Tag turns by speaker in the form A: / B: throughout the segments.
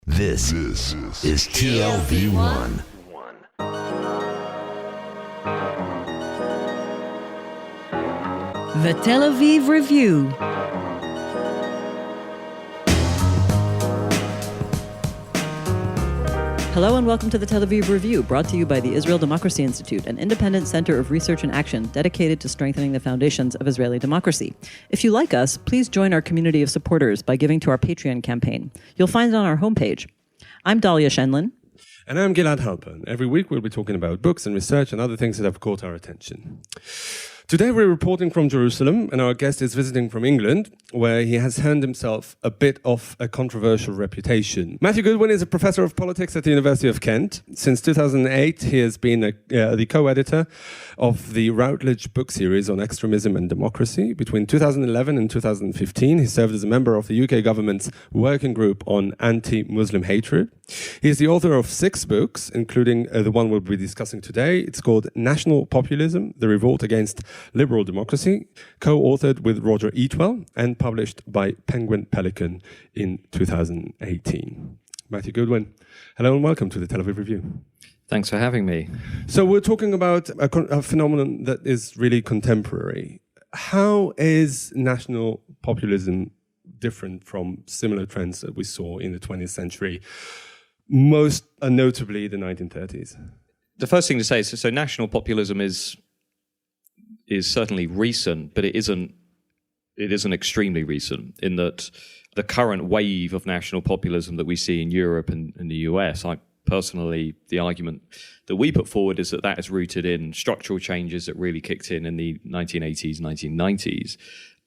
A: This is TLV1.
B: The Tel Aviv Review. Hello and welcome to the Tel Aviv Review, brought to you by the Israel Democracy Institute, an independent center of research and action dedicated to strengthening the foundations of Israeli democracy. If you like us, please join our community of supporters by giving to our Patreon campaign. You'll find it on our homepage. I'm Dahlia Shenlin.
C: And I'm Gilad Halpern. Every week we'll be talking about books and research and other things that have caught our attention. Today we're reporting from Jerusalem, and our guest is visiting from England, where he has earned himself a bit of a controversial reputation. Matthew Goodwin is a professor of politics at the University of Kent. Since 2008, he has been the co-editor of the Routledge book series on extremism and democracy. Between 2011 and 2015, he served as a member of the UK government's working group on anti-Muslim hatred. He is the author of 6 books, including the one we'll be discussing today. It's called National Populism, The Revolt Against Liberal Democracy, co-authored with Roger Eatwell and published by Penguin Pelican in 2018. Matthew Goodwin, hello and welcome to the Tel Aviv Review.
D: Thanks for having me.
C: So we're talking about a phenomenon that is really contemporary. How is national populism different from similar trends that we saw in the 20th century, most notably the 1930s?
D: The first thing to say is, so national populism is certainly recent, but it isn't extremely recent, in that the current wave of national populism that we see in Europe and the US, personally, the argument that we put forward is that is rooted in structural changes that really kicked in the 1980s, 1990s,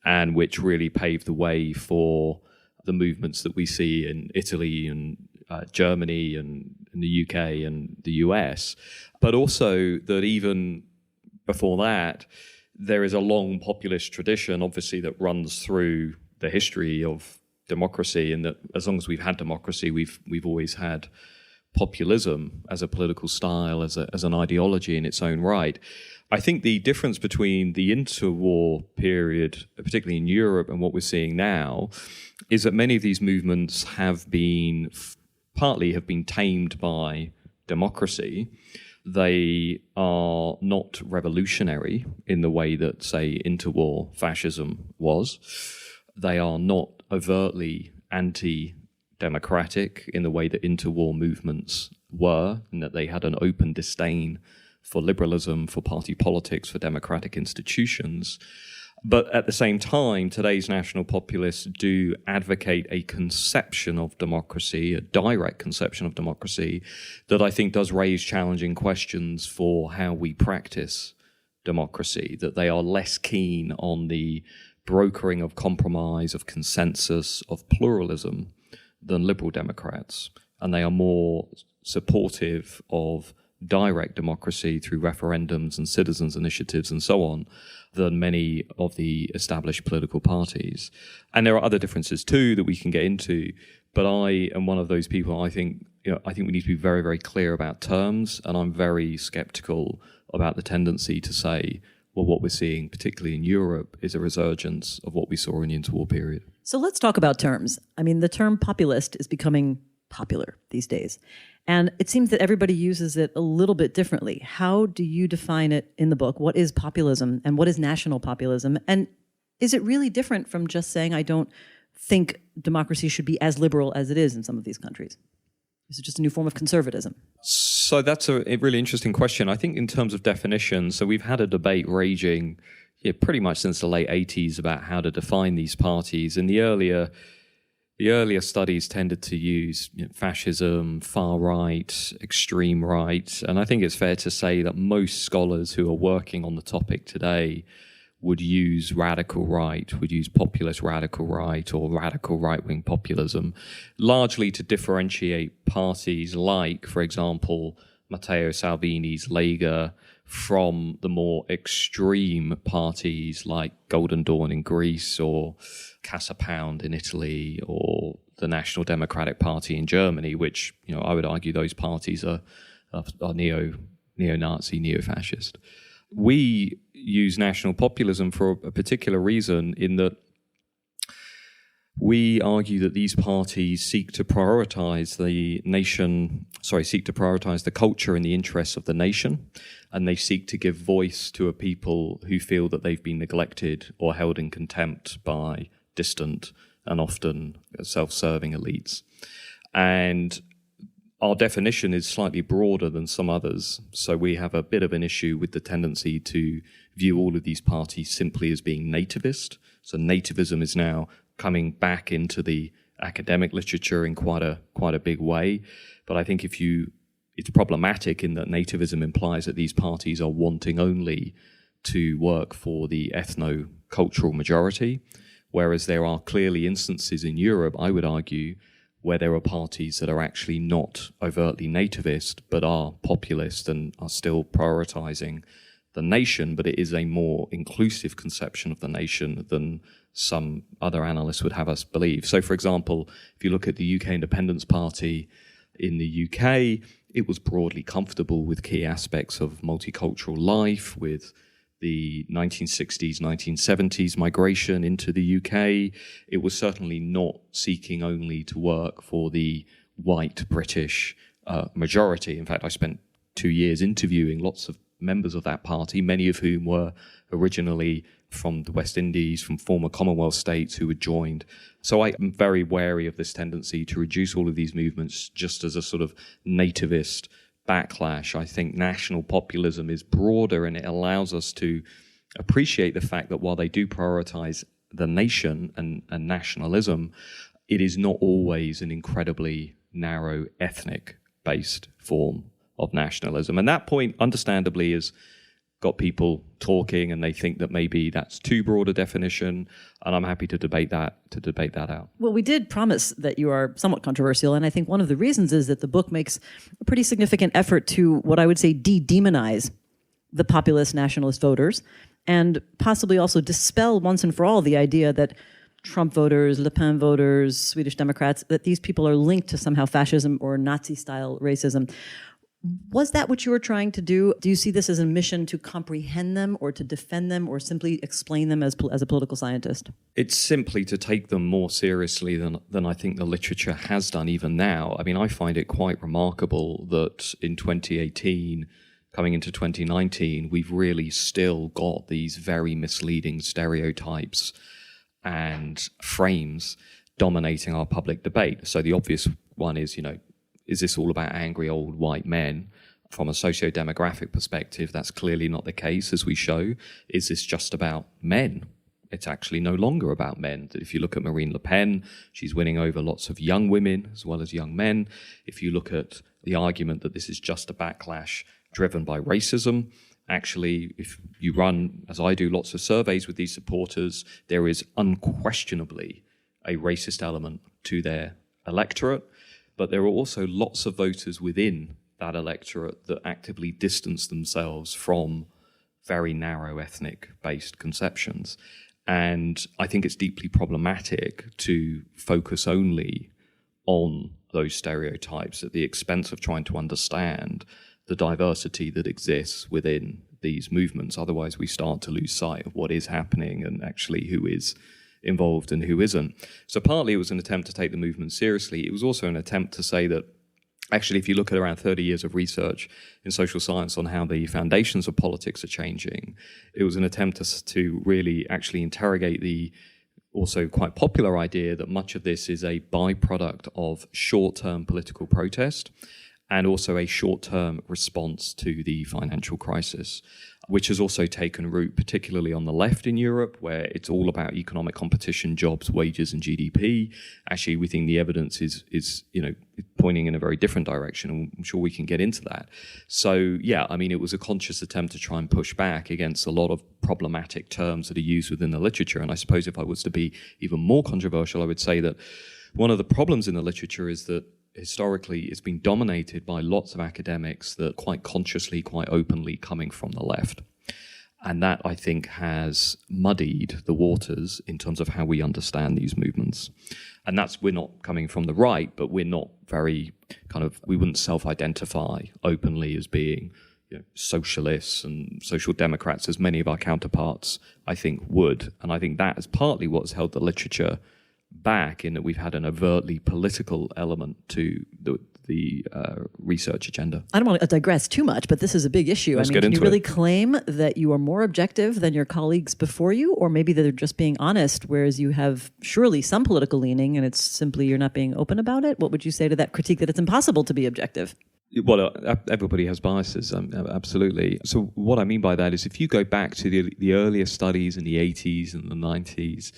D: and which really paved the way for the movements that we see in Italy and Germany and in the UK and the US. But also that even before that, there is a long populist tradition, obviously, that runs through the history of democracy, and that as long as we've had democracy, we've always had populism as a political style, as an ideology in its own right. I think the difference between the interwar period, particularly in Europe, and what we're seeing now, is that many of these movements have been tamed by democracy. They are not revolutionary in the way that, say, interwar fascism was. They are not overtly anti-democratic in the way that interwar movements were, in that they had an open disdain for liberalism, for party politics, for democratic institutions. But at the same time, today's national populists do advocate a conception of democracy, a direct conception of democracy, that I think does raise challenging questions for how we practice democracy, that they are less keen on the brokering of compromise, of consensus, of pluralism than liberal Democrats. And they are more supportive of direct democracy through referendums and citizens' initiatives and so on than many of the established political parties. And there are other differences too that we can get into, but I am one of those people. I think we need to be very, very clear about terms, and I'm very skeptical about the tendency to say, well, what we're seeing, particularly in Europe, is a resurgence of what we saw in the interwar period.
B: So let's talk about terms. I mean, the term populist is becoming popular these days, and it seems that everybody uses it a little bit differently. How do you define it in the book? What is populism and what is national populism? And is it really different from just saying, I don't think democracy should be as liberal as it is in some of these countries? Is it just a new form of conservatism?
D: So that's a really interesting question. I think in terms of definition, so we've had a debate raging pretty much since the late 80s about how to define these parties. And the earlier studies tended to use fascism, far right, extreme right. And I think it's fair to say that most scholars who are working on the topic today would use radical right, would use populist radical right or radical right-wing populism, largely to differentiate parties like, for example, Matteo Salvini's Lega from the more extreme parties like Golden Dawn in Greece or Casa Pound in Italy or the National Democratic Party in Germany, which, I would argue those parties are neo-Nazi, neo-fascist. We use national populism for a particular reason, in that We argue that these parties seek to prioritize the culture and the interests of the nation, and they seek to give voice to a people who feel that they've been neglected or held in contempt by distant and often self-serving elites. And our definition is slightly broader than some others, so we have a bit of an issue with the tendency to view all of these parties simply as being nativist. So nativism is now coming back into the academic literature in quite a big way. But I think it's problematic in that nativism implies that these parties are wanting only to work for the ethno-cultural majority, whereas there are clearly instances in Europe, I would argue, where there are parties that are actually not overtly nativist, but are populist and are still prioritizing the nation, but it is a more inclusive conception of the nation than some other analysts would have us believe. So, for example, if you look at the UK Independence Party in the UK, it was broadly comfortable with key aspects of multicultural life, with the 1960s, 1970s migration into the UK. It was certainly not seeking only to work for the white British majority. In fact, I spent 2 years interviewing lots of members of that party, many of whom were originally from the West Indies, from former Commonwealth states who had joined. So I am very wary of this tendency to reduce all of these movements just as a sort of nativist backlash. I think national populism is broader, and it allows us to appreciate the fact that while they do prioritize the nation and nationalism, it is not always an incredibly narrow ethnic-based form of nationalism. And that point, understandably, has got people talking, and they think that maybe that's too broad a definition, and I'm happy to debate that out.
B: Well, we did promise that you are somewhat controversial, and I think one of the reasons is that the book makes a pretty significant effort to, what I would say, de-demonize the populist nationalist voters, and possibly also dispel once and for all the idea that Trump voters, Le Pen voters, Swedish Democrats, that these people are linked to somehow fascism or Nazi-style racism. Was that what you were trying to do? Do you see this as a mission to comprehend them or to defend them or simply explain them as a political scientist?
D: It's simply to take them more seriously than I think the literature has done even now. I mean, I find it quite remarkable that in 2018, coming into 2019, we've really still got these very misleading stereotypes and frames dominating our public debate. So the obvious one is, is this all about angry old white men? From a socio-demographic perspective, that's clearly not the case, as we show. Is this just about men? It's actually no longer about men. If you look at Marine Le Pen, she's winning over lots of young women as well as young men. If you look at the argument that this is just a backlash driven by racism, actually, if you run, as I do, lots of surveys with these supporters, there is unquestionably a racist element to their electorate. But there are also lots of voters within that electorate that actively distance themselves from very narrow ethnic-based conceptions. And I think it's deeply problematic to focus only on those stereotypes at the expense of trying to understand the diversity that exists within these movements. Otherwise, we start to lose sight of what is happening and actually who is involved and who isn't. So partly it was an attempt to take the movement seriously. It was also an attempt to say that actually, if you look at around 30 years of research in social science on how the foundations of politics are changing, it was an attempt to really actually interrogate the also quite popular idea that much of this is a byproduct of short-term political protest and also a short-term response to the financial crisis, which has also taken root particularly on the left in Europe, where it's all about economic competition, jobs, wages, and GDP. Actually, we think the evidence is pointing in a very different direction, and I'm sure we can get into that. So, yeah, I mean, it was a conscious attempt to try and push back against a lot of problematic terms that are used within the literature. And I suppose if I was to be even more controversial, I would say that one of the problems in the literature is that historically it's been dominated by lots of academics that quite consciously, quite openly coming from the left. And that, I think, has muddied the waters in terms of how we understand these movements. And that's, we're not coming from the right, but we're not very we wouldn't self-identify openly as being socialists and social democrats as many of our counterparts, I think, would. And I think that is partly what's held the literature back in that we've had an overtly political element to the research agenda.
B: I don't want to digress too much, but this is a big issue.
D: Let's get
B: can you
D: into
B: really
D: it.
B: claim that you are more objective than your colleagues before you? Or maybe they're just being honest, whereas you have surely some political leaning and it's simply you're not being open about it? What would you say to that critique that it's impossible to be objective?
D: Well, everybody has biases, absolutely. So what I mean by that is if you go back to the earlier studies in the 80s and the 90s,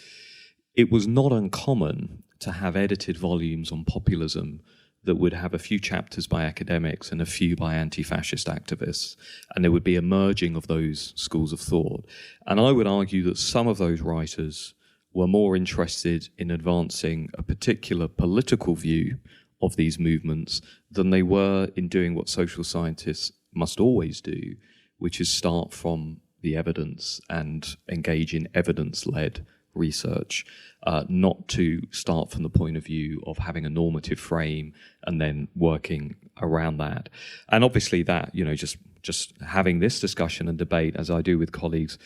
D: it was not uncommon to have edited volumes on populism that would have a few chapters by academics and a few by anti-fascist activists. And there would be a merging of those schools of thought. And I would argue that some of those writers were more interested in advancing a particular political view of these movements than they were in doing what social scientists must always do, which is start from the evidence and engage in evidence-led research, not to start from the point of view of having a normative frame and then working around that. And obviously that, just having this discussion and debate, as I do with colleagues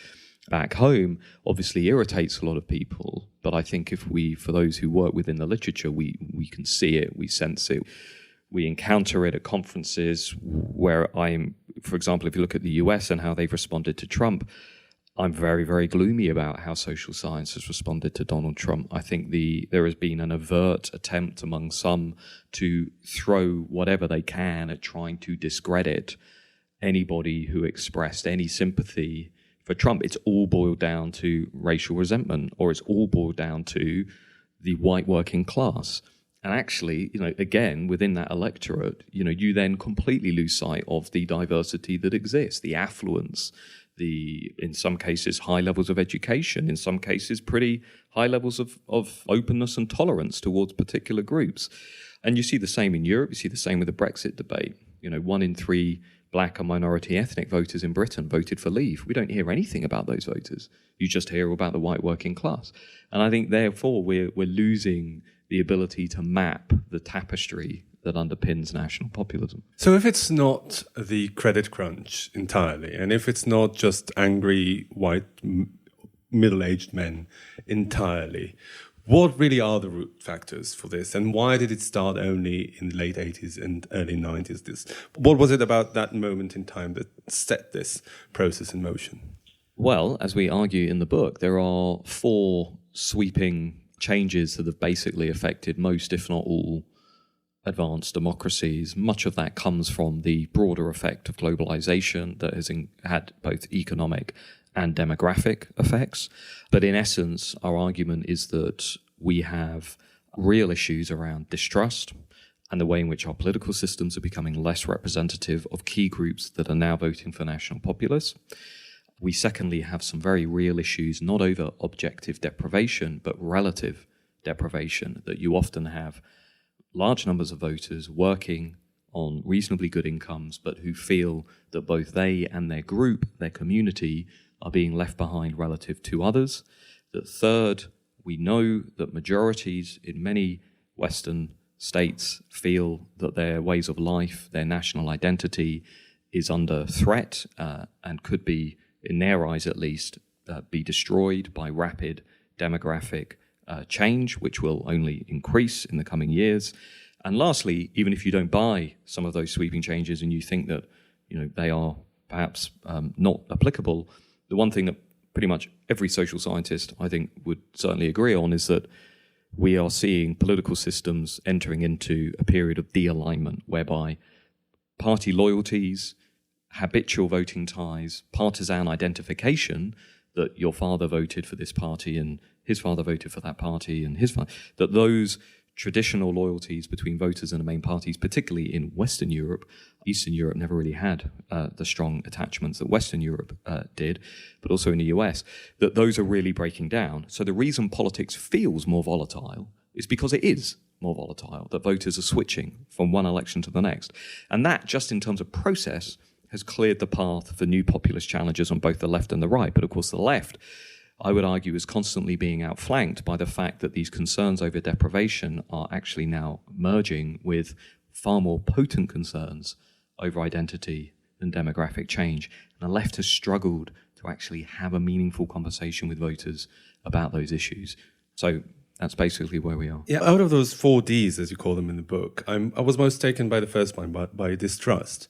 D: back home, obviously irritates a lot of people. But I think for those who work within the literature, we can see it, we sense it, we encounter it at conferences where for example, if you look at the US and how they've responded to Trump, I'm very, very gloomy about how social science has responded to Donald Trump. I think there has been an overt attempt among some to throw whatever they can at trying to discredit anybody who expressed any sympathy for Trump. It's all boiled down to racial resentment, or it's all boiled down to the white working class. And actually, again, within that electorate, you then completely lose sight of the diversity that exists, the affluence, in some cases, high levels of education, in some cases, pretty high levels of openness and tolerance towards particular groups. And you see the same in Europe, you see the same with the Brexit debate. 1 in 3 black and minority ethnic voters in Britain voted for Leave. We don't hear anything about those voters. You just hear about the white working class. And I think, therefore, we're losing the ability to map the tapestry that underpins national populism.
C: So if it's not the credit crunch entirely, and if it's not just angry white middle-aged men entirely, what really are the root factors for this? And why did it start only in the late 80s and early 90s? What was it about that moment in time that set this process in motion?
D: Well, as we argue in the book, there are 4 sweeping changes that have basically affected most, if not all, advanced democracies. Much of that comes from the broader effect of globalization that has had both economic and demographic effects. But in essence, our argument is that we have real issues around distrust and the way in which our political systems are becoming less representative of key groups that are now voting for national populists. We secondly have some very real issues, not over objective deprivation, but relative deprivation, that you often have large numbers of voters working on reasonably good incomes, but who feel that both they and their group, their community, are being left behind relative to others. That third, we know that majorities in many Western states feel that their ways of life, their national identity is under threat and could be, in their eyes at least, be destroyed by rapid demographic change, which will only increase in the coming years. And lastly, even if you don't buy some of those sweeping changes and you think that they are perhaps not applicable, the one thing that pretty much every social scientist, I think, would certainly agree on is that we are seeing political systems entering into a period of de-alignment, whereby party loyalties, habitual voting ties, partisan identification, that your father voted for this party and his father voted for that party and his father, that those traditional loyalties between voters and the main parties, particularly in Western Europe, Eastern Europe never really had the strong attachments that Western Europe did, but also in the US, that those are really breaking down. So the reason politics feels more volatile is because it is more volatile, that voters are switching from one election to the next. And that, just in terms of process, has cleared the path for new populist challenges on both the left and the right. But of course, the left, I would argue, is constantly being outflanked by the fact that these concerns over deprivation are actually now merging with far more potent concerns over identity and demographic change. And the left has struggled to actually have a meaningful conversation with voters about those issues. So That's basically where we are.
C: Yeah, out of those 4Ds, as you call them in the book, I was most taken by the first one, by distrust.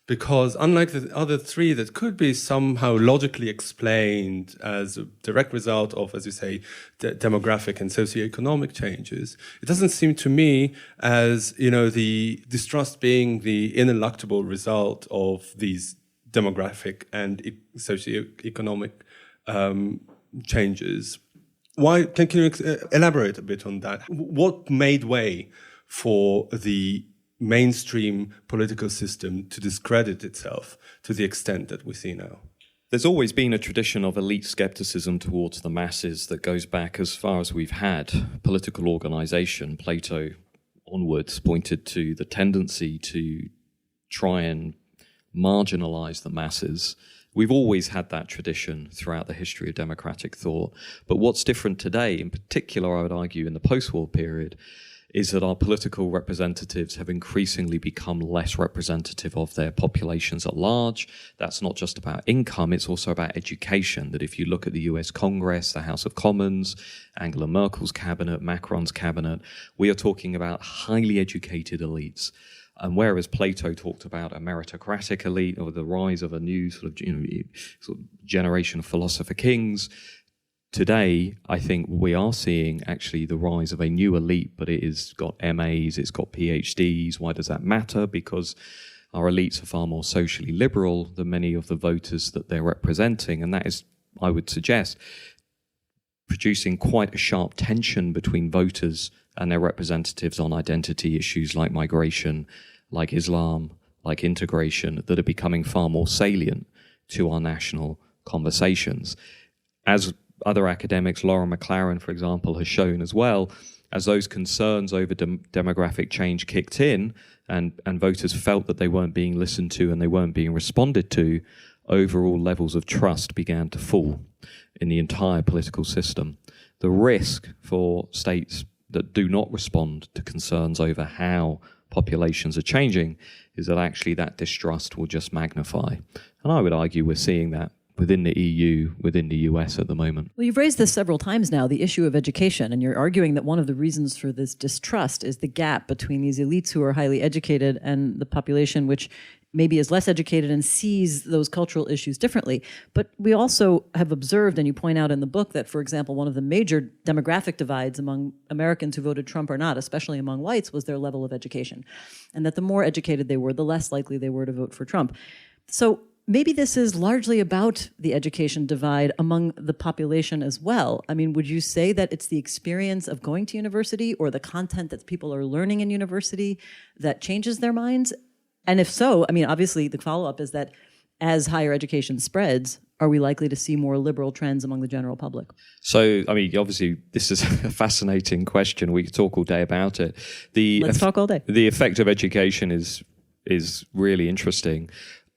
C: Because unlike the other three that could be somehow logically explained as a direct result of, as you say, demographic and socioeconomic changes, it doesn't seem to me as, the distrust being the ineluctable result of these demographic and socioeconomic changes. Why? Can you elaborate a bit on that? What made way for the mainstream political system to discredit itself to the extent that we see now?
D: There's always been a tradition of elite skepticism towards the masses that goes back as far as we've had political organization. Plato onwards pointed to the tendency to try and marginalize the masses. We've always had that tradition throughout the history of democratic thought. But what's different today, in particular, I would argue, in the post-war period, is that our political representatives have increasingly become less representative of their populations at large. That's not just about income, it's also about education. That if you look at the US Congress, the House of Commons, Angela Merkel's cabinet, Macron's cabinet, we are talking about highly educated elites. And whereas Plato talked about a meritocratic elite or the rise of a new sort of generation of philosopher kings, today, I think we are seeing actually the rise of a new elite, but it has got MAs, it's got PhDs. Why does that matter? Because our elites are far more socially liberal than many of the voters that they're representing. And that is, I would suggest, producing quite a sharp tension between voters and their representatives on identity issues like migration, like Islam, like integration, that are becoming far more salient to our national conversations. As other academics, Laura McLaren, for example, has shown as well, as those concerns over demographic change kicked in and voters felt that they weren't being listened to and they weren't being responded to, overall levels of trust began to fall in the entire political system. The risk for states that do not respond to concerns over how populations are changing is that actually that distrust will just magnify. And I would argue we're seeing that within the EU, within the US at the moment.
B: Well, you've raised this several times now, the issue of education, and you're arguing that one of the reasons for this distrust is the gap between these elites who are highly educated and the population which maybe is less educated and sees those cultural issues differently. But we also have observed, and you point out in the book, that, for example, one of the major demographic divides among Americans who voted Trump or not, especially among whites, was their level of education. And that the more educated they were, the less likely they were to vote for Trump. So maybe this is largely about the education divide among the population as well. I mean, would you say that it's the experience of going to university or the content that people are learning in university that changes their minds? And if so, I mean, obviously the follow-up is that as higher education spreads, are we likely to see more liberal trends among the general public?
D: So, I mean, obviously, this is a fascinating question. We could talk all day about it.
B: Let's talk all day.
D: The effect of education is really interesting.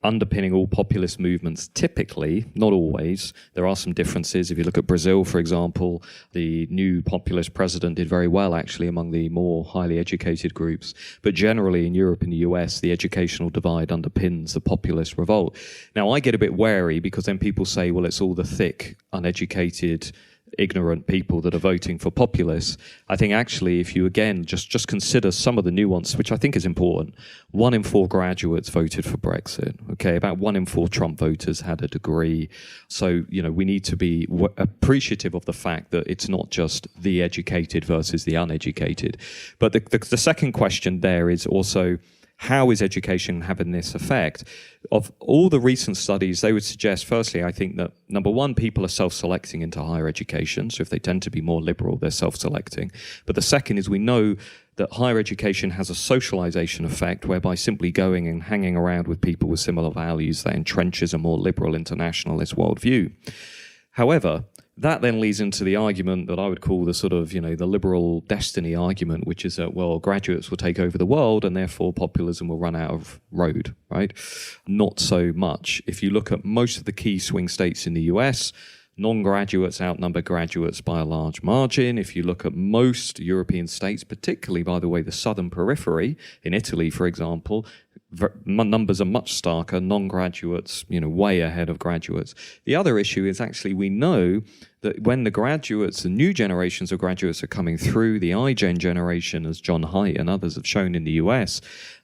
D: Underpinning all populist movements, typically, not always, there are some differences. If you look at Brazil, for example, the new populist president did very well, actually, among the more highly educated groups. But generally, in Europe and the US, the educational divide underpins the populist revolt. Now, I get a bit wary because then people say, well, it's all the thick, uneducated, ignorant people that are voting for populists. I think actually if you again just consider some of the nuance, which I think is important, 1 in 4 graduates voted for Brexit. Okay, about 1 in 4 Trump voters had a degree. So, we need to be appreciative of the fact that it's not just the educated versus the uneducated. But the second question there is also, how is education having this effect? Of all the recent studies, they would suggest, firstly, I think that, number one, people are self-selecting into higher education. So if they tend to be more liberal, they're self-selecting. But the second is we know that higher education has a socialization effect whereby simply going and hanging around with people with similar values, that entrenches a more liberal internationalist worldview. However, that then leads into the argument that I would call the sort of, the liberal destiny argument, which is that, well, graduates will take over the world and therefore populism will run out of road, right? Not so much. If you look at most of the key swing states in the US, non-graduates outnumber graduates by a large margin. If you look at most European states, particularly, by the way, the southern periphery, in Italy, for example, numbers are much starker, non-graduates, way ahead of graduates. The other issue is actually we know that when the graduates, the new generations of graduates are coming through, the iGen generation, as John Haidt and others have shown in the US,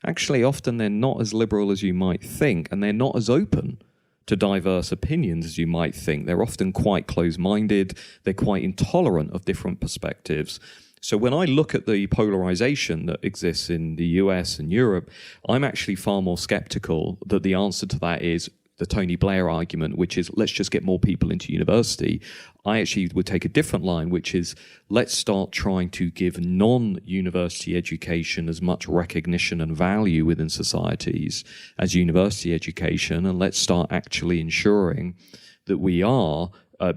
D: actually often they're not as liberal as you might think, and they're not as open to diverse opinions as you might think. They're often quite close-minded, they're quite intolerant of different perspectives. So when I look at the polarization that exists in the US and Europe, I'm actually far more skeptical that the answer to that is the Tony Blair argument, which is let's just get more people into university. I actually would take a different line, which is let's start trying to give non-university education as much recognition and value within societies as university education, and let's start actually ensuring that we are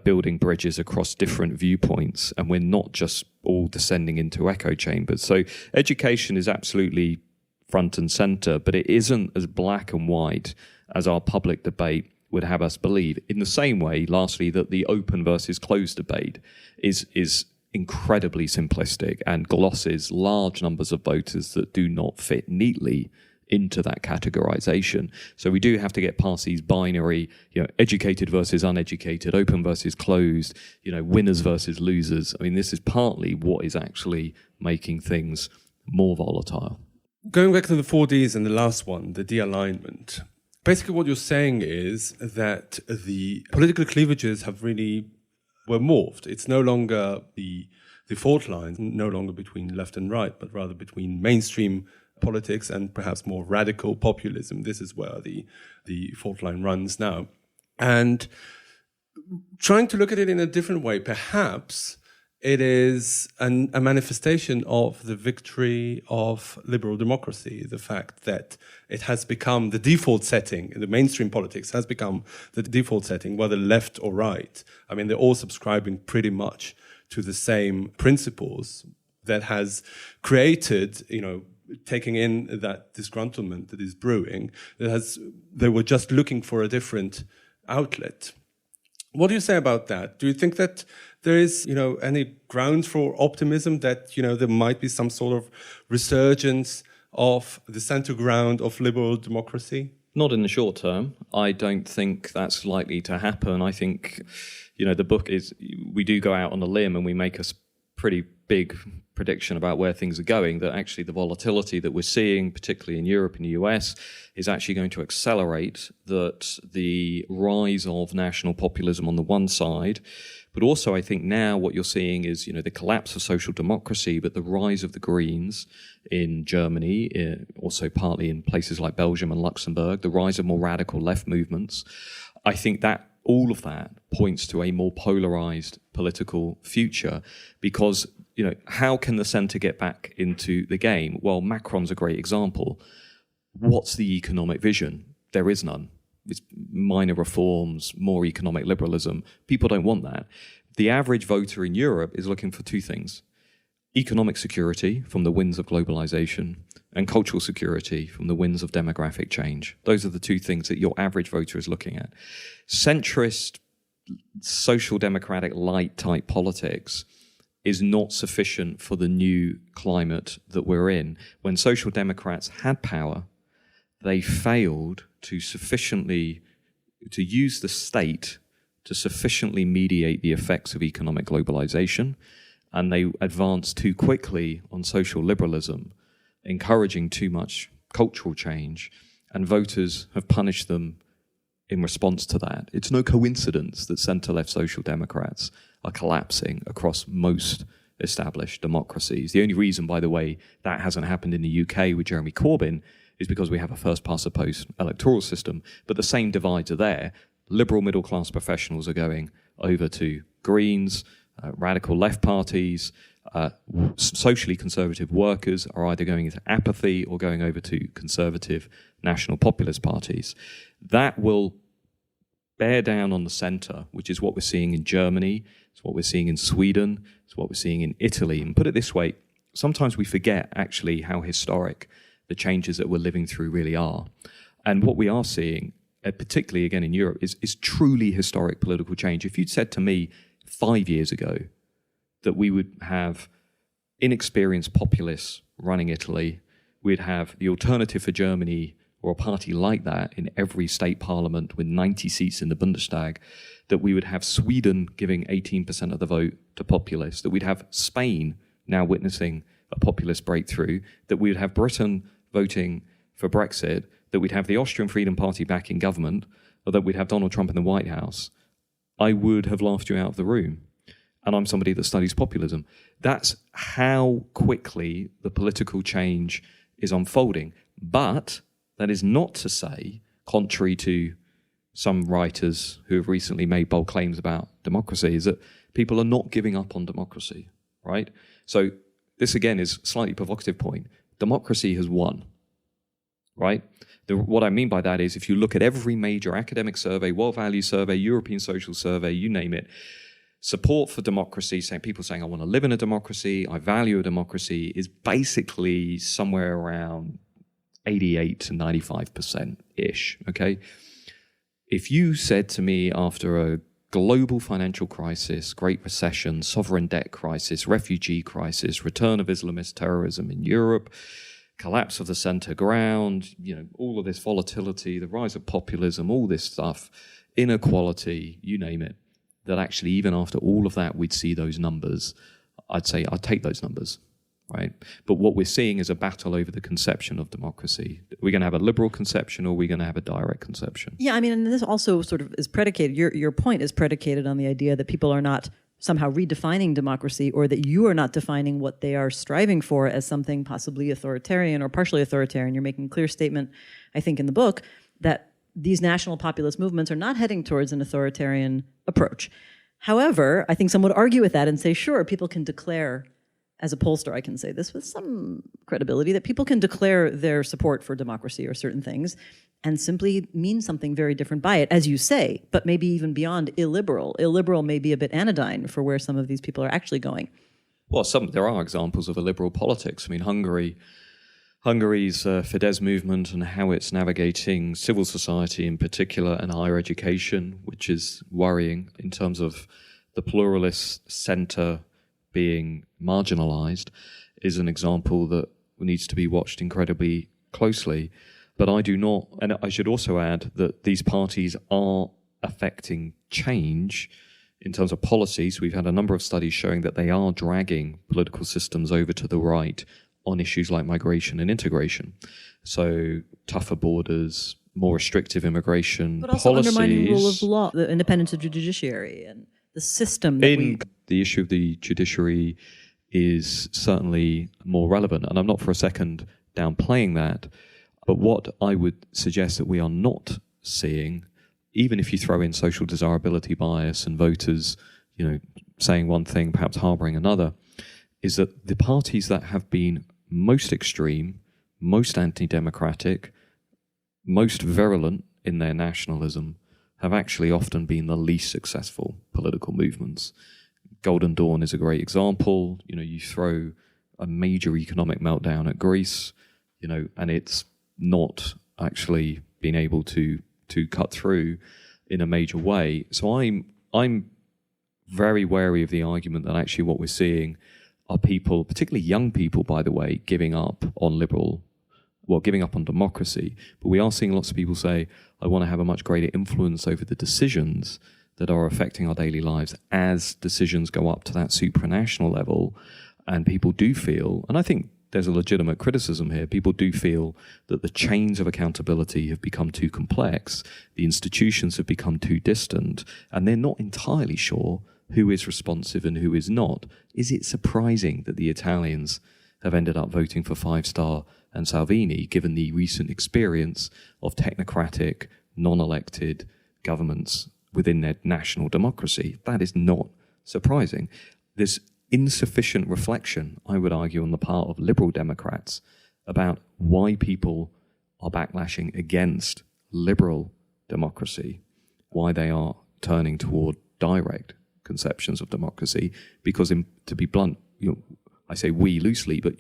D: building bridges across different viewpoints, and we're not just all descending into echo chambers. So education is absolutely front and center, but it isn't as black and white as our public debate would have us believe. In the same way, lastly, that the open versus closed debate is incredibly simplistic and glosses large numbers of voters that do not fit neatly into that categorization. So we do have to get past these binary, educated versus uneducated, open versus closed, winners versus losers. I mean, this is partly what is actually making things more volatile.
C: Going back to the 4Ds and the last one, the de-alignment, basically what you're saying is that the political cleavages were morphed. It's no longer the fault line, no longer between left and right, but rather between mainstream politics and perhaps more radical populism. This is where the fault line runs now. And trying to look at it in a different way, perhaps it is a manifestation of the victory of liberal democracy, the fact that it has become the default setting, the mainstream politics has become the default setting, whether left or right. I mean, they're all subscribing pretty much to the same principles that has created, taking in that disgruntlement that is brewing, they were just looking for a different outlet. What do you say about that? Do you think that there is, any grounds for optimism that, there might be some sort of resurgence of the center ground of liberal democracy?
D: Not in the short term. I don't think that's likely to happen. I think, the book is, we do go out on a limb and we make a pretty big prediction about where things are going, that actually the volatility that we're seeing, particularly in Europe and the US, is actually going to accelerate, that the rise of national populism on the one side, but also I think now what you're seeing is, the collapse of social democracy, but the rise of the Greens in Germany, also partly in places like Belgium and Luxembourg, the rise of more radical left movements. I think that all of that points to a more polarized political future because, how can the centre get back into the game? Well, Macron's a great example. What's the economic vision? There is none. It's minor reforms, more economic liberalism. People don't want that. The average voter in Europe is looking for two things: economic security from the winds of globalization and cultural security from the winds of demographic change. Those are the two things that your average voter is looking at. Centrist, social democratic light type politics is not sufficient for the new climate that we're in. When social democrats had power, they failed to use the state to sufficiently mediate the effects of economic globalization, and they advanced too quickly on social liberalism, encouraging too much cultural change, and voters have punished them in response to that. It's no coincidence that centre-left social democrats are collapsing across most established democracies. The only reason, by the way, that hasn't happened in the UK with Jeremy Corbyn is because we have a first-past-the-post electoral system, but the same divides are there. Liberal middle-class professionals are going over to Greens, radical left parties, socially conservative workers are either going into apathy or going over to conservative national populist parties. That will bear down on the centre, which is what we're seeing in Germany, it's what we're seeing in Sweden, it's what we're seeing in Italy. And put it this way, sometimes we forget actually how historic the changes that we're living through really are. And what we are seeing, particularly again in Europe, is truly historic political change. If you'd said to me 5 years ago that we would have inexperienced populists running Italy, we'd have the Alternative for Germany or a party like that in every state parliament with 90 seats in the Bundestag, that we would have Sweden giving 18% of the vote to populists, that we'd have Spain now witnessing a populist breakthrough, that we would have Britain voting for Brexit, that we'd have the Austrian Freedom Party back in government, or that we'd have Donald Trump in the White House, I would have laughed you out of the room. And I'm somebody that studies populism. That's how quickly the political change is unfolding. But that is not to say, contrary to some writers who have recently made bold claims about democracy, is that people are not giving up on democracy, right? So this, again, is a slightly provocative point. Democracy has won, right? What I mean by that is if you look at every major academic survey, world value survey, European social survey, you name it, support for democracy, people saying, I want to live in a democracy, I value a democracy, is basically somewhere around 88 to 95%-ish, okay? If you said to me after a global financial crisis, Great Recession, sovereign debt crisis, refugee crisis, return of Islamist terrorism in Europe, collapse of the center ground, all of this volatility, the rise of populism, all this stuff, inequality, you name it, that actually even after all of that, we'd see those numbers. I'd say I'd take those numbers, right? But what we're seeing is a battle over the conception of democracy. Are we going to have a liberal conception, or are we going to have a direct conception?
B: Yeah, I mean, and this also sort of is predicated, your point is predicated on the idea that people are not somehow redefining democracy, or that you are not defining what they are striving for as something possibly authoritarian or partially authoritarian. You're making a clear statement, I think, in the book, that these national populist movements are not heading towards an authoritarian approach. However, I think some would argue with that and say, sure, people can declare, as a pollster, I can say this with some credibility, that people can declare their support for democracy or certain things and simply mean something very different by it, as you say, but maybe even beyond illiberal. Illiberal may be a bit anodyne for where some of these people are actually going.
D: Well, there are examples of illiberal politics. I mean, Hungary's Fidesz movement and how it's navigating civil society in particular and higher education, which is worrying in terms of the pluralist centre being marginalised, is an example that needs to be watched incredibly closely. But I do not, and I should also add that these parties are affecting change in terms of policies. We've had a number of studies showing that they are dragging political systems over to the right on issues like migration and integration. So tougher borders, more restrictive immigration
B: but also
D: policies.
B: Undermining rule of law, the independence of the judiciary and the system
D: the issue of the judiciary is certainly more relevant, and I'm not for a second downplaying that. But what I would suggest that we are not seeing, even if you throw in social desirability bias and voters, saying one thing, perhaps harbouring another, is that the parties that have been most extreme, most anti-democratic, most virulent in their nationalism have actually often been the least successful political movements. Golden Dawn is a great example. You throw a major economic meltdown at Greece, and it's not actually been able to cut through in a major way. So I'm very wary of the argument that actually what we're seeing are people, particularly young people, by the way, giving up on democracy. But we are seeing lots of people say, I want to have a much greater influence over the decisions that are affecting our daily lives as decisions go up to that supranational level. And people do feel, and I think there's a legitimate criticism here, people do feel that the chains of accountability have become too complex, the institutions have become too distant, and they're not entirely sure who is responsive and who is not. Is it surprising that the Italians have ended up voting for Five Star and Salvini, given the recent experience of technocratic, non-elected governments within their national democracy? That is not surprising. There's insufficient reflection, I would argue, on the part of liberal Democrats about why people are backlashing against liberal democracy, why they are turning toward direct conceptions of democracy. Because, to be blunt, I say we loosely, but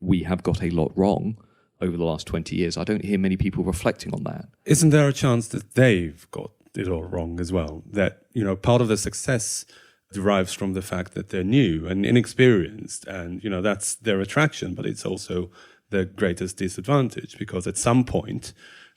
D: we have got a lot wrong over the last 20 years. I don't hear many people reflecting on that.
C: Isn't there a chance that they've got it all wrong as well? That, part of the success derives from the fact that they're new and inexperienced, and, that's their attraction, but it's also their greatest disadvantage, because at some point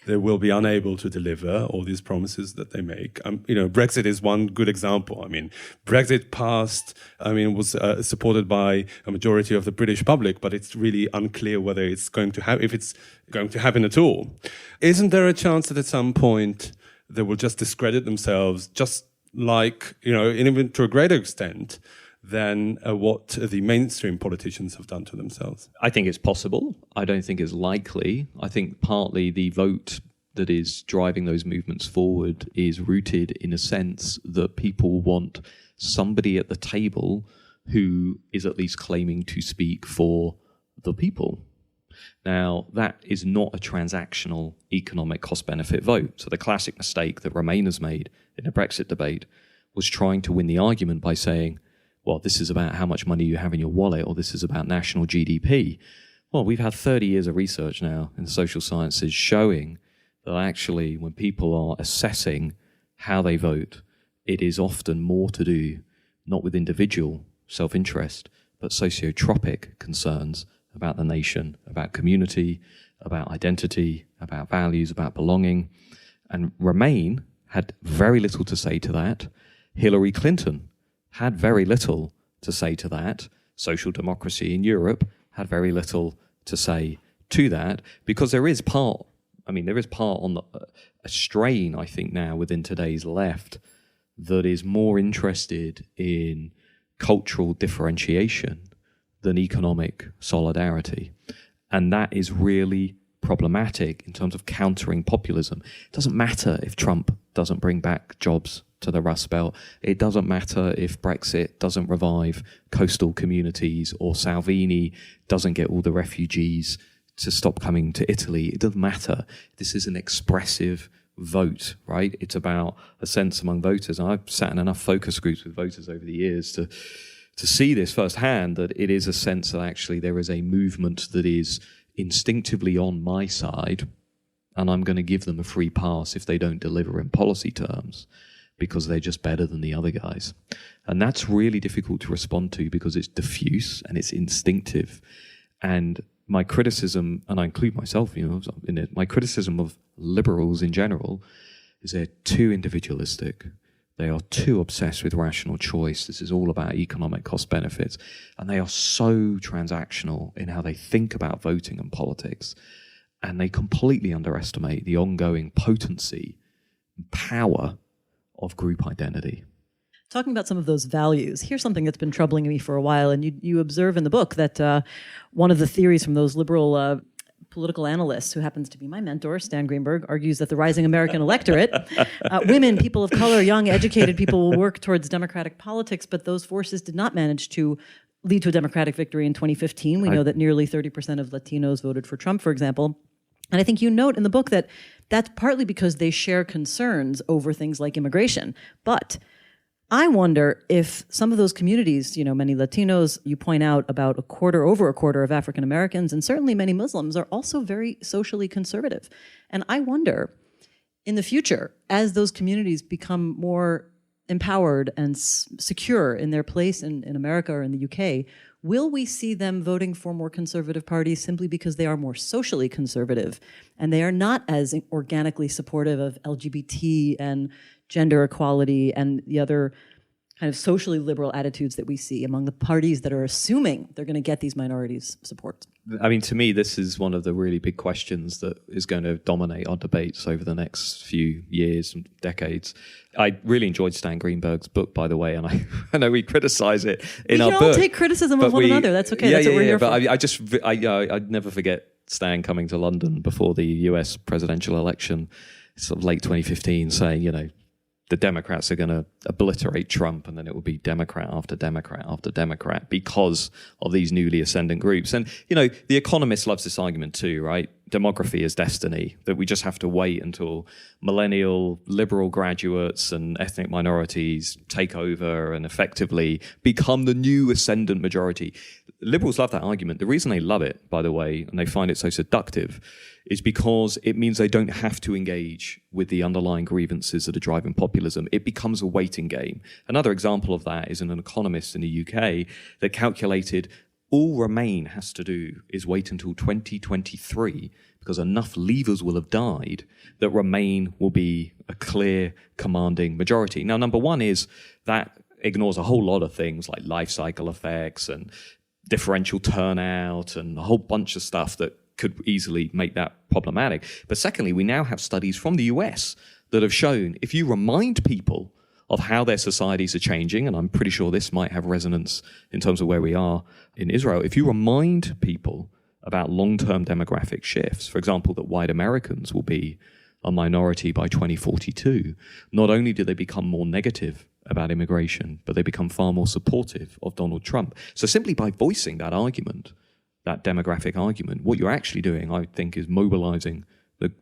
C: they will be unable to deliver all these promises that they make. Brexit is one good example. I mean, Brexit passed, was supported by a majority of the British public, but it's really unclear whether it's going to if it's going to happen at all. Isn't there a chance that at some point they will just discredit themselves, just like, even to a greater extent than what the mainstream politicians have done to themselves?
D: I think it's possible. I don't think it's likely. I think partly the vote that is driving those movements forward is rooted in a sense that people want somebody at the table who is at least claiming to speak for the people. Now, that is not a transactional economic cost-benefit vote. So the classic mistake that Remainers made in the Brexit debate was trying to win the argument by saying, well, this is about how much money you have in your wallet, or this is about national GDP. Well, we've had 30 years of research now in the social sciences showing that actually when people are assessing how they vote, it is often more to do not with individual self-interest, but sociotropic concerns about the nation, about community, about identity, about values, about belonging. And Remain had very little to say to that. Hillary Clinton had very little to say to that. Social democracy in Europe had very little to say to that, because there is part on a strain, I think, now within today's left that is more interested in cultural differentiation than economic solidarity. And that is really problematic in terms of countering populism. It doesn't matter if Trump doesn't bring back jobs to the Rust Belt. It doesn't matter if Brexit doesn't revive coastal communities, or Salvini doesn't get all the refugees to stop coming to Italy. It doesn't matter. This is an expressive vote, right? It's about a sense among voters. And I've sat in enough focus groups with voters over the years to see this firsthand, that it is a sense that actually there is a movement that is instinctively on my side, and I'm going to give them a free pass if they don't deliver in policy terms, because they're just better than the other guys. And that's really difficult to respond to because it's diffuse and it's instinctive. And my criticism, and I include myself in it, my criticism of liberals in general is they're too individualistic. They are too obsessed with rational choice. This is all about economic cost benefits. And they are so transactional in how they think about voting and politics. And they completely underestimate the ongoing potency and power of group identity.
B: Talking about some of those values, here's something that's been troubling me for a while, and you observe in the book that one of the theories from those liberal political analysts, who happens to be my mentor, Stan Greenberg, argues that the rising American electorate, women, people of color, young, educated people will work towards democratic politics, but those forces did not manage to lead to a democratic victory in 2015. We know that nearly 30% of Latinos voted for Trump, for example. And I think you note in the book that that's partly because they share concerns over things like immigration. But I wonder if some of those communities, many Latinos, you point out about over a quarter of African Americans, and certainly many Muslims are also very socially conservative. And I wonder, in the future, as those communities become more empowered and secure in their place in America or in the UK, will we see them voting for more conservative parties simply because they are more socially conservative and they are not as organically supportive of LGBT and gender equality and the other kind of socially liberal attitudes that we see among the parties that are assuming they're going to get these minorities' support?
D: I mean, to me, this is one of the really big questions that is going to dominate our debates over the next few years and decades. I really enjoyed Stan Greenberg's book, by the way, and I know we criticize it in our book.
B: We all take criticism of one another. That's okay. That's what we're here for.
D: But I'd never forget Stan coming to London before the US presidential election, sort of late 2015, saying, the Democrats are going to obliterate Trump, and then it will be Democrat after Democrat after Democrat because of these newly ascendant groups. And, the Economist loves this argument too, right? Demography is destiny, that we just have to wait until millennial liberal graduates and ethnic minorities take over and effectively become the new ascendant majority. Liberals love that argument. The reason they love it, by the way, and they find it so seductive, is because it means they don't have to engage with the underlying grievances that are driving populism. It becomes a waiting game. Another example of that is an economist in the UK that calculated All Remain has to do is wait until 2023, because enough levers will have died that Remain will be a clear, commanding majority. Now, number one is that ignores a whole lot of things like life cycle effects and differential turnout and a whole bunch of stuff that could easily make that problematic. But secondly, we now have studies from the US that have shown if you remind people of how their societies are changing, and I'm pretty sure this might have resonance in terms of where we are in Israel, if you remind people about long-term demographic shifts, for example, that white Americans will be a minority by 2042, not only do they become more negative about immigration, but they become far more supportive of Donald Trump. So simply by voicing that argument, that demographic argument, what you're actually doing, I think, is mobilizing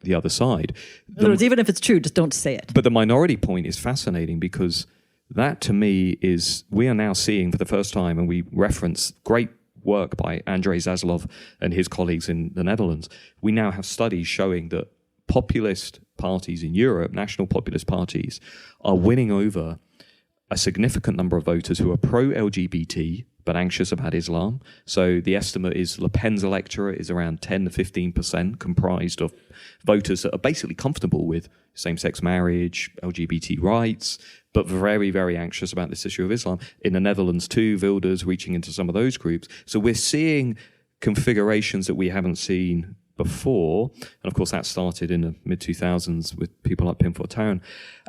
D: the other side.
B: In other words, even if it's true, just don't say it.
D: But the minority point is fascinating because that, to me, is we are now seeing for the first time, and we reference great work by Andrei Zaslov and his colleagues in the Netherlands. We now have studies showing that populist parties in Europe, national populist parties, are winning over a significant number of voters who are pro-LGBT but anxious about Islam. So the estimate is Le Pen's electorate is around 10 to 15% comprised of voters that are basically comfortable with same-sex marriage, LGBT rights, but very, very anxious about this issue of Islam. In the Netherlands too, Wilders reaching into some of those groups. So we're seeing configurations that we haven't seen before. And of course, that started in the mid-2000s with people like Pim Fortuyn.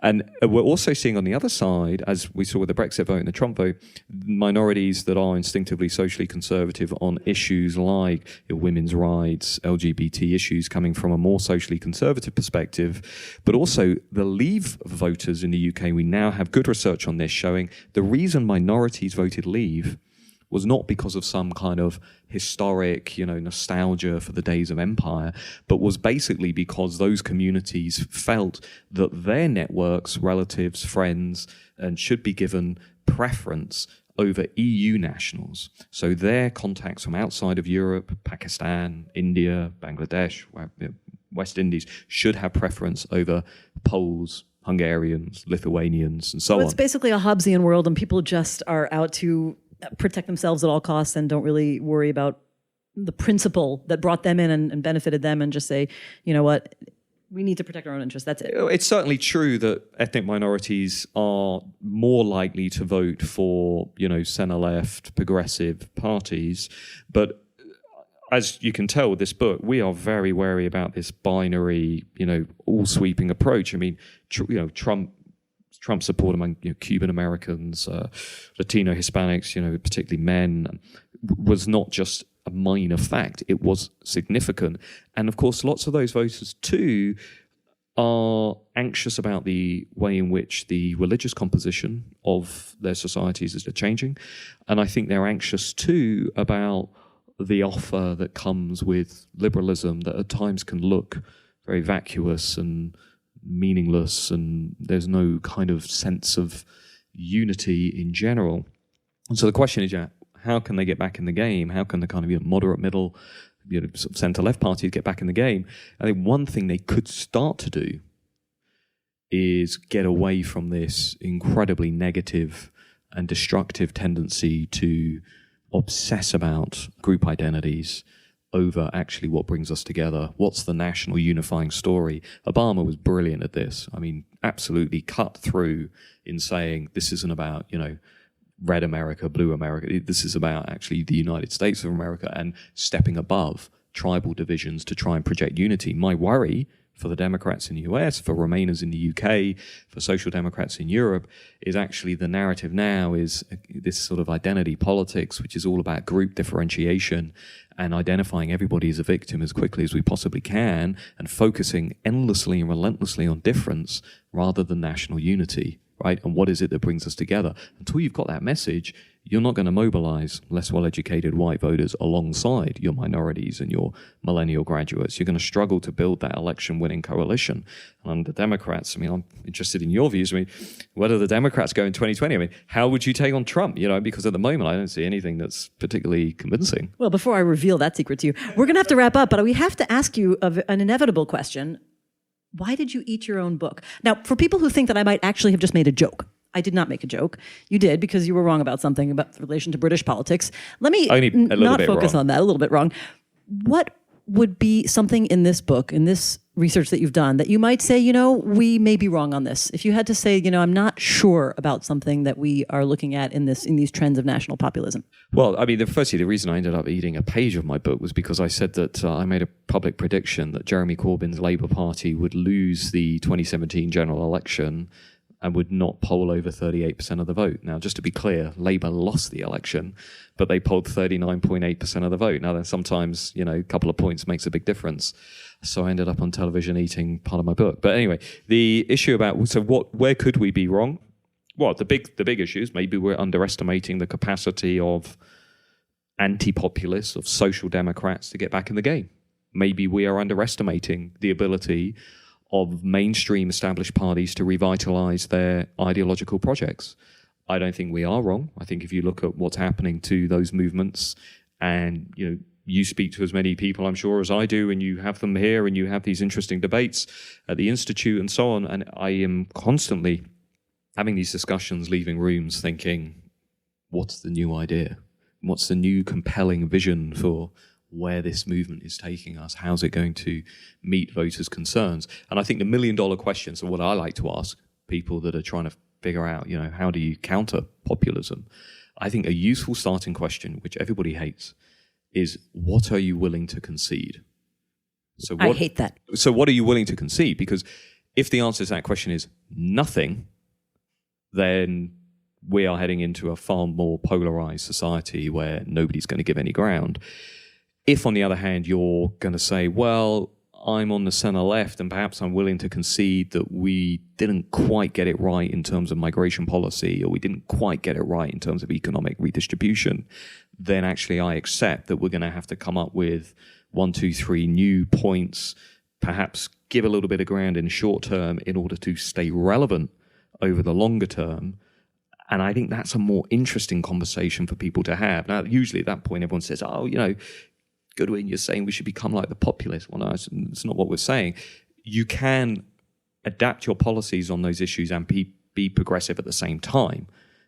D: And we're also seeing on the other side, as we saw with the Brexit vote and the Trump vote, minorities that are instinctively socially conservative on issues like women's rights, LGBT issues coming from a more socially conservative perspective. But also the Leave voters in the UK, we now have good research on this showing the reason minorities voted Leave was not because of some kind of historic, nostalgia for the days of empire, but was basically because those communities felt that their networks, relatives, friends, and should be given preference over EU nationals. So their contacts from outside of Europe, Pakistan, India, Bangladesh, West Indies, should have preference over Poles, Hungarians, Lithuanians, and so on.
B: It's basically a Hobbesian world, and people just are out to protect themselves at all costs and don't really worry about the principle that brought them in and benefited them, and just say, you know what, we need to protect our own interests. That's it.
D: It's certainly true that ethnic minorities are more likely to vote for, centre-left, progressive parties. But as you can tell with this book, we are very wary about this binary, all-sweeping approach. I mean, Trump support among Cuban Americans, Latino Hispanics, particularly men, was not just a minor fact. It was significant. And of course, lots of those voters too are anxious about the way in which the religious composition of their societies is changing. And I think they're anxious too about the offer that comes with liberalism that at times can look very vacuous and meaningless, and there's no kind of sense of unity in general. And so the question is, how can they get back in the game? How can the kind of moderate middle, sort of centre-left parties get back in the game? I think one thing they could start to do is get away from this incredibly negative and destructive tendency to obsess about group identities over actually what brings us together. What's the national unifying story? Obama was brilliant at this. I mean, absolutely cut through in saying this isn't about, red America, blue America. This is about actually the United States of America and stepping above tribal divisions to try and project unity. My worry for the Democrats in the US, for Remainers in the UK, for Social Democrats in Europe, is actually the narrative now is this sort of identity politics, which is all about group differentiation and identifying everybody as a victim as quickly as we possibly can and focusing endlessly and relentlessly on difference rather than national unity, right? And what is it that brings us together? Until you've got that message, you're not going to mobilize less well-educated white voters alongside your minorities and your millennial graduates. You're going to struggle to build that election-winning coalition. And the Democrats, I'm interested in your views. Where do the Democrats go in 2020? How would you take on Trump? Because at the moment, I don't see anything that's particularly convincing.
B: Well, before I reveal that secret to you, we're going to have to wrap up, but we have to ask you an inevitable question. Why did you eat your own book? Now, for people who think that I might actually have just made a joke, I did not make a joke. You did, because you were wrong about something about the relation to British politics. Let me
D: Only a little
B: not
D: bit
B: focus
D: wrong.
B: on that, a little bit wrong. What would be something in this book, in this research that you've done, that you might say, we may be wrong on this? If you had to say, I'm not sure about something that we are looking at in these trends of national populism.
D: Well, I mean, the reason I ended up eating a page of my book was because I said that I made a public prediction that Jeremy Corbyn's Labour Party would lose the 2017 general election and would not poll over 38% of the vote. Now, just to be clear, Labour lost the election, but they polled 39.8% of the vote. Now, then sometimes, a couple of points makes a big difference. So I ended up on television eating part of my book. But anyway, the issue about, where could we be wrong? Well, the big issue is maybe we're underestimating the capacity of anti-populists, of social democrats to get back in the game. Maybe we are underestimating the ability of mainstream established parties to revitalize their ideological projects. I don't think we are wrong. I think if you look at what's happening to those movements, and you speak to as many people, I'm sure, as I do, and you have them here, and you have these interesting debates at the Institute and so on, and I am constantly having these discussions, leaving rooms thinking, what's the new idea? What's the new compelling vision for where this movement is taking us? How's it going to meet voters' concerns? And I think the million-dollar questions are what I like to ask people that are trying to figure out, how do you counter populism? I think a useful starting question, which everybody hates, is what are you willing to concede?
B: I hate that.
D: So what are you willing to concede? Because if the answer to that question is nothing, then we are heading into a far more polarized society where nobody's going to give any ground. If, on the other hand, you're going to say, well, I'm on the center left and perhaps I'm willing to concede that we didn't quite get it right in terms of migration policy, or we didn't quite get it right in terms of economic redistribution, then actually I accept that we're going to have to come up with 1, 2, 3 new points, perhaps give a little bit of ground in the short term in order to stay relevant over the longer term. And I think that's a more interesting conversation for people to have. Now, usually at that point, everyone says, Goodwin, you're saying we should become like the populists. Well, no, it's not what we're saying. You can adapt your policies on those issues and be progressive at the same time.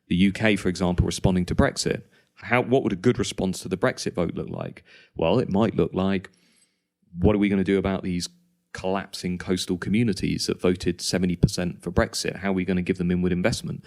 D: The UK, for example, responding to Brexit. What would a good response to the Brexit vote look like? Well, it might look like, what are we going to do about these collapsing coastal communities that voted 70% for Brexit? How are we going to give them inward investment?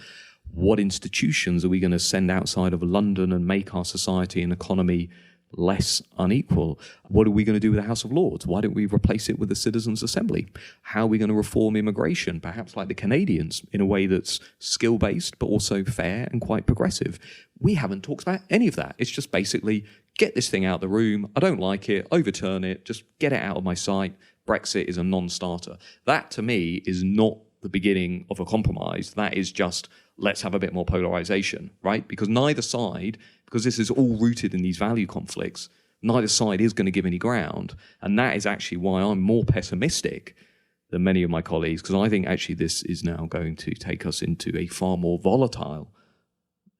D: What institutions are we going to send outside of London and make our society and economy less unequal? What are we going to do with the House of Lords? Why don't we replace it with the Citizens' Assembly? How are we going to reform immigration, perhaps like the Canadians, in a way that's skill-based but also fair and quite progressive? We haven't talked about any of that. It's just basically, get this thing out of the room. I don't like it. Overturn it. Just get it out of my sight. Brexit is a non-starter. That, to me, is not the beginning of a compromise. That is just, let's have a bit more polarization, right? Because neither side, because this is all rooted in these value conflicts, neither side is going to give any ground. And that is actually why I'm more pessimistic than many of my colleagues, because I think actually this is now going to take us into a far more volatile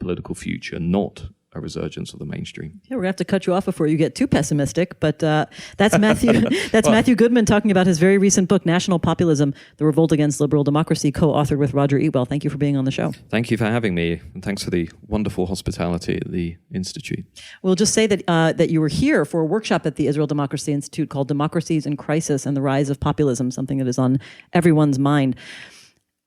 D: political future, not a resurgence of the mainstream.
B: Yeah, we're going to have to cut you off before you get too pessimistic, but that's Matthew. That's Matthew Goodwin talking about his very recent book, National Populism: The Revolt Against Liberal Democracy, co-authored with Roger Eatwell. Thank you for being on the show.
D: Thank you for having me, and thanks for the wonderful hospitality at the Institute. We'll
B: just say that that you were here for a workshop at the Israel Democracy Institute called Democracies in Crisis and the Rise of Populism, something that is on everyone's mind.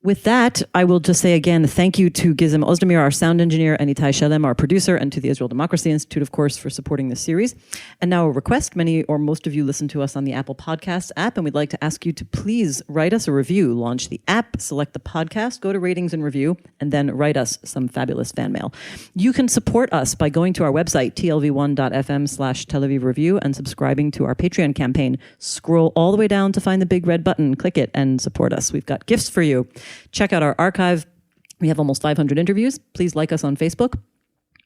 B: With that, I will just say again, thank you to Gizem Ozdemir, our sound engineer, and Itai Shalem, our producer, and to the Israel Democracy Institute, of course, for supporting this series. And now a request. Many or most of you listen to us on the Apple Podcasts app, and we'd like to ask you to please write us a review. Launch the app, select the podcast, go to ratings and review, and then write us some fabulous fan mail. You can support us by going to our website, tlv1.fm/Tel Aviv Review, and subscribing to our Patreon campaign. Scroll all the way down to find the big red button, click it, and support us. We've got gifts for you. Check out our archive. We have almost 500 interviews. Please like us on Facebook.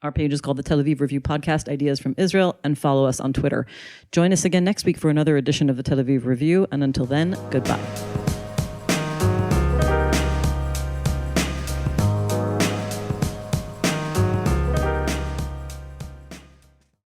B: Our page is called the Tel Aviv Review Podcast, Ideas from Israel, and follow us on Twitter. Join us again next week for another edition of the Tel Aviv Review. And until then, goodbye.